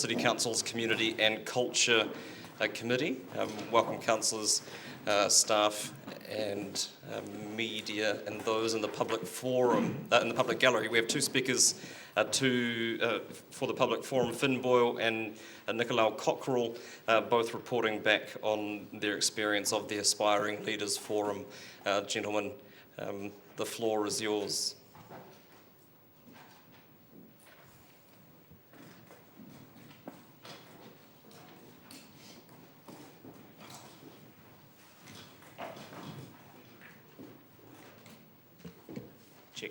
City Council's Community and Culture Committee. Welcome councillors, staff and media and those in the public forum, in the public gallery. We have two speakers for the public forum, Finn Boyle and Nicolau Cockerell, both reporting back on their experience of the Aspiring Leaders Forum. Gentlemen, the floor is yours.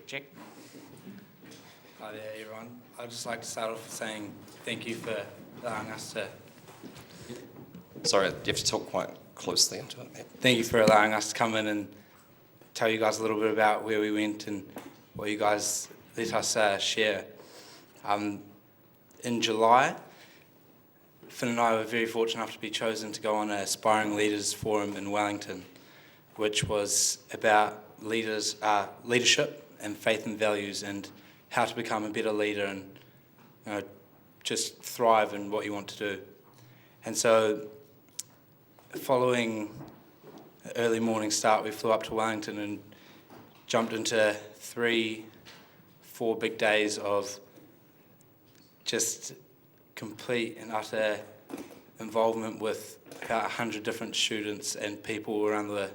Check. Hi there, everyone. I'd just like to start off saying thank you for allowing us to... Sorry, you have to talk quite closely into it. Thank you for allowing us to come in and tell you guys a little bit about where we went and what you guys let us share. In July, Finn and I were very fortunate enough to be chosen to go on an Aspiring Leaders Forum in Wellington, which was about leadership and faith and values and how to become a better leader and just thrive in what you want to do. And so following an early morning start, we flew up to Wellington and jumped into 3-4 big days of just complete and utter involvement with about 100 different students and people around the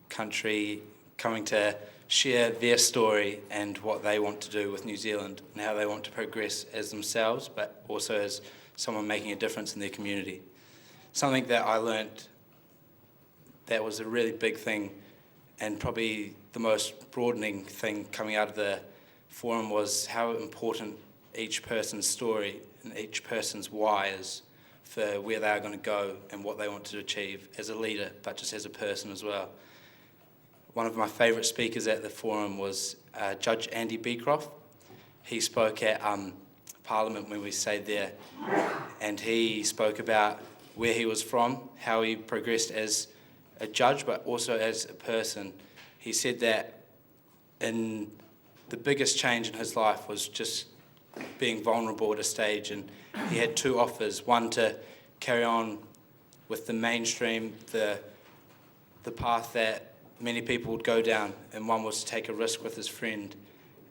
country coming to share their story and what they want to do with New Zealand and how they want to progress as themselves, but also as someone making a difference in their community. Something that I learnt that was a really big thing and probably the most broadening thing coming out of the forum was how important each person's story and each person's why is for where they are going to go and what they want to achieve as a leader, but just as a person as well. One of my favourite speakers at the forum was Judge Andy Beecroft. He spoke at Parliament when we stayed there, and he spoke about where he was from, how he progressed as a judge, but also as a person. He said that the biggest change in his life was just being vulnerable at a stage, and he had two offers, one to carry on with the mainstream, the path that many people would go down, and one was to take a risk with his friend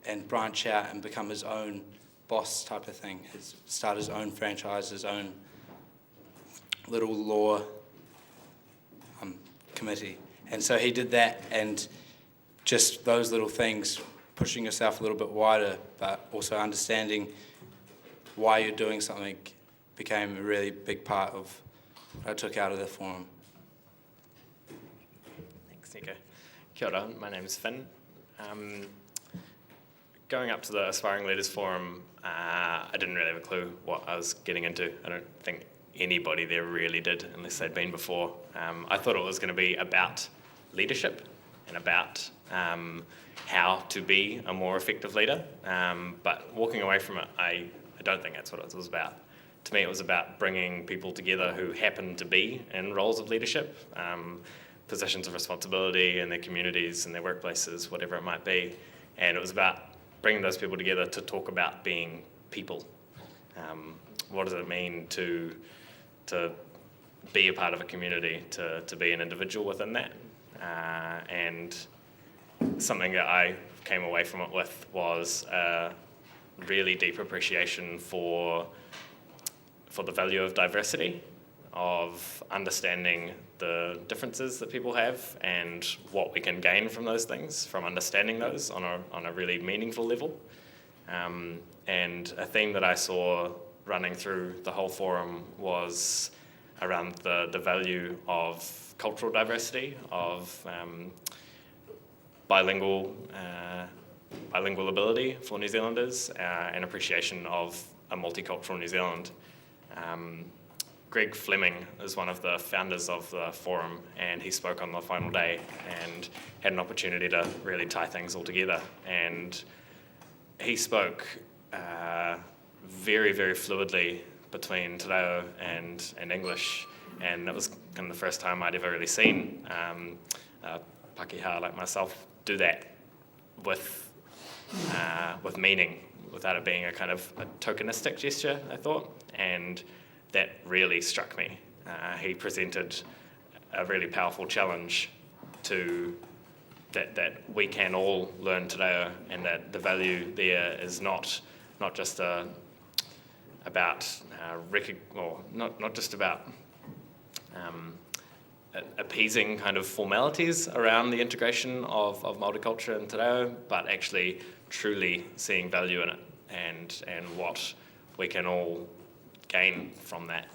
and branch out and become his own boss type of thing, start his own franchise, his own little law committee. And so he did that, and just those little things, pushing yourself a little bit wider, but also understanding why you're doing something became a really big part of what I took out of the forum. Nico. Kia ora, my name's Finn. Going up to the Aspiring Leaders Forum, I didn't really have a clue what I was getting into. I don't think anybody there really did, unless they'd been before. I thought it was going to be about leadership and about how to be a more effective leader, but walking away from it, I don't think that's what it was about. To me, it was about bringing people together who happen to be in roles of leadership, positions of responsibility in their communities and their workplaces, whatever it might be. And it was about bringing those people together to talk about being people. What does it mean to be a part of a community, to be an individual within that? And something that I came away from it with was a really deep appreciation for the value of diversity, of understanding the differences that people have and what we can gain from those things, from understanding those on a really meaningful level. And a theme that I saw running through the whole forum was around the value of cultural diversity, of bilingual ability for New Zealanders, and appreciation of a multicultural New Zealand. Greg Fleming is one of the founders of the forum, and he spoke on the final day and had an opportunity to really tie things all together. And he spoke very, very fluidly between Te Reo and English, and it was kind of the first time I'd ever really seen Pakeha like myself do that with meaning, without it being a kind of a tokenistic gesture, I thought, and that really struck me. He presented a really powerful challenge to that we can all learn today, and that the value there is not just about not just about appeasing kind of formalities around the integration of Māori culture in Te Reo, but actually truly seeing value in it, and what we can all gain from that.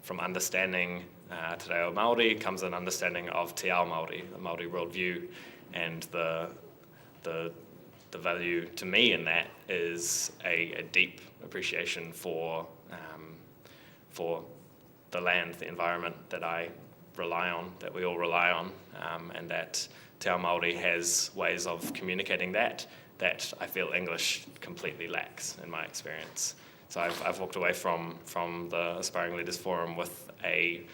From understanding Te Reo Māori comes an understanding of Te Ao Māori, the Māori worldview, and the value to me in that is a deep appreciation for the land, the environment that I rely on, that we all rely on, and that Te Ao Māori has ways of communicating that I feel English completely lacks in my experience. So I've walked away from the Aspiring Leaders Forum with a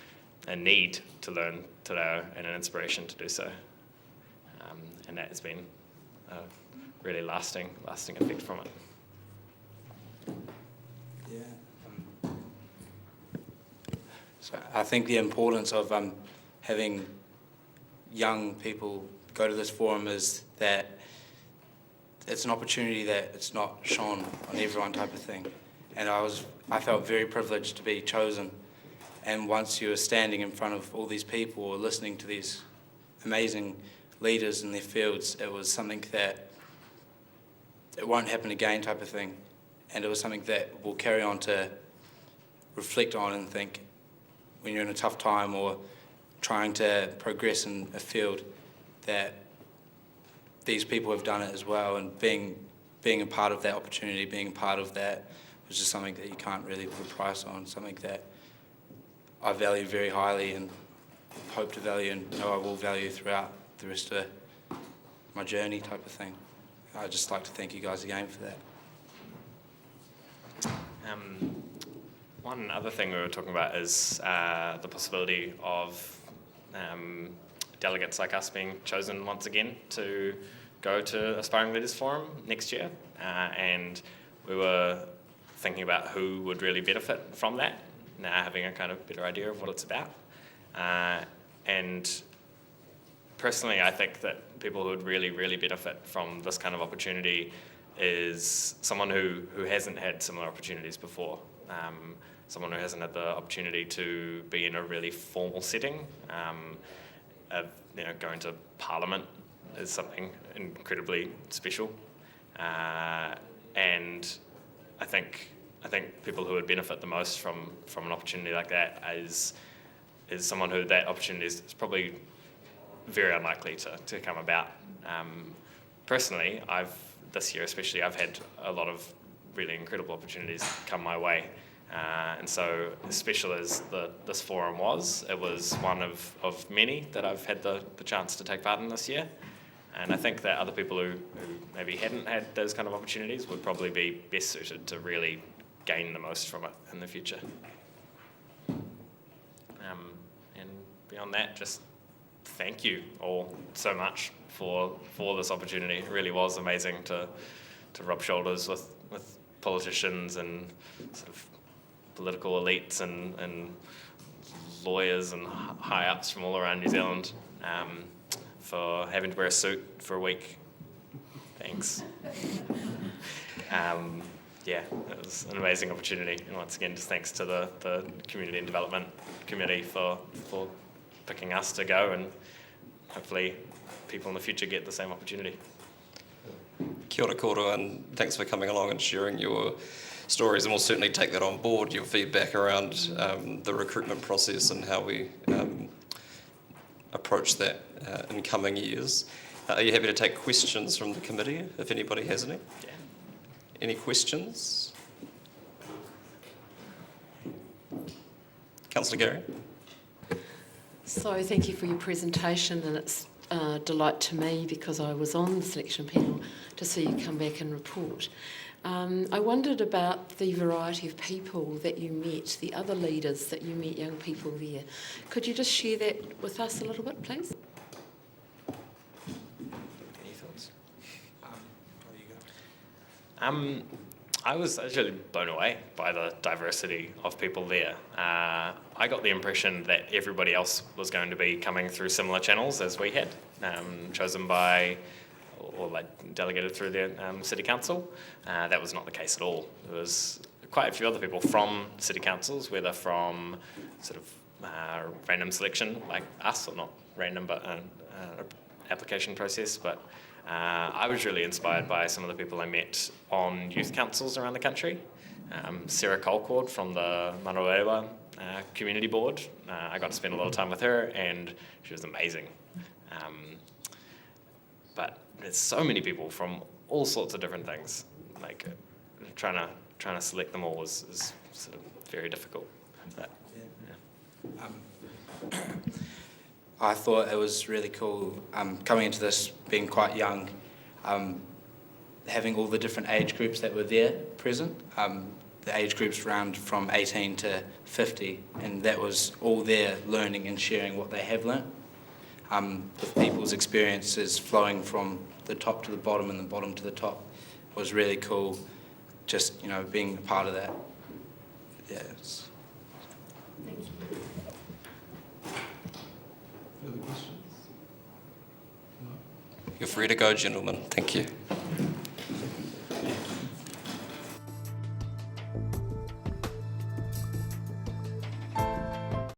need to learn Te Reo and an inspiration to do so. And that has been a really lasting effect from it. Yeah. So I think the importance of having young people go to this forum is that it's an opportunity that it's not shone on everyone type of thing. And I felt very privileged to be chosen. And once you were standing in front of all these people or listening to these amazing leaders in their fields, it was something that it won't happen again type of thing. And it was something that we'll carry on to reflect on and think when you're in a tough time or trying to progress in a field, that these people have done it as well, and being a part of that opportunity, being a part of that, which is something that you can't really put a price on, something that I value very highly and hope to value and know I will value throughout the rest of my journey type of thing. I'd just like to thank you guys again for that. One other thing we were talking about is the possibility of delegates like us being chosen once again to go to Aspiring Leaders Forum next year, and we were thinking about who would really benefit from that, now having a kind of better idea of what it's about. And personally, I think that people who would really, really benefit from this kind of opportunity is someone who hasn't had similar opportunities before, someone who hasn't had the opportunity to be in a really formal setting. Going to Parliament is something incredibly special, and I think people who would benefit the most from an opportunity like that is someone who that opportunity is probably very unlikely to come about. Personally, this year especially, I've had a lot of really incredible opportunities come my way. And so, as special as this forum was, it was one of many that I've had the chance to take part in this year. And I think that other people who maybe hadn't had those kind of opportunities would probably be best suited to really gain the most from it in the future. And beyond that, just thank you all so much for this opportunity. It really was amazing to rub shoulders with politicians and sort of political elites and lawyers and high-ups from all around New Zealand, for having to wear a suit for a week. Thanks. It was an amazing opportunity, and once again, just thanks to the Community and Development Committee for picking us to go, and hopefully people in the future get the same opportunity. Kia ora koutou, and thanks for coming along and sharing your stories, and we'll certainly take that on board, your feedback around the recruitment process and how we approach that in coming years. Are you happy to take questions from the committee, if anybody has any? Yeah. Any questions? Councillor Gary? So thank you for your presentation, and it's a delight to me, because I was on the selection panel, to see you come back and report. I wondered about the variety of people that you met, the other leaders that you met, young people there. Could you just share that with us a little bit, please? Any thoughts? I was actually blown away by the diversity of people there. I got the impression that everybody else was going to be coming through similar channels as we had, chosen by or like delegated through the city council. That was not the case at all. There was quite a few other people from city councils, whether from sort of random selection like us, or not random, but application process. But I was really inspired by some of the people I met on youth councils around the country. Sarah Colcord from the Manarewa Community Board. I got to spend a lot of time with her, and she was amazing. But there's so many people from all sorts of different things. Like trying to select them all is sort of very difficult. But, yeah. I thought it was really cool coming into this, being quite young, having all the different age groups that were there present. The age groups round from 18 to 50, and that was all there learning and sharing what they have learnt. With people's experiences flowing from the top to the bottom and the bottom to the top was really cool, just, you know, being a part of that. Yeah. Thank you. You're free to go, gentlemen. Thank you.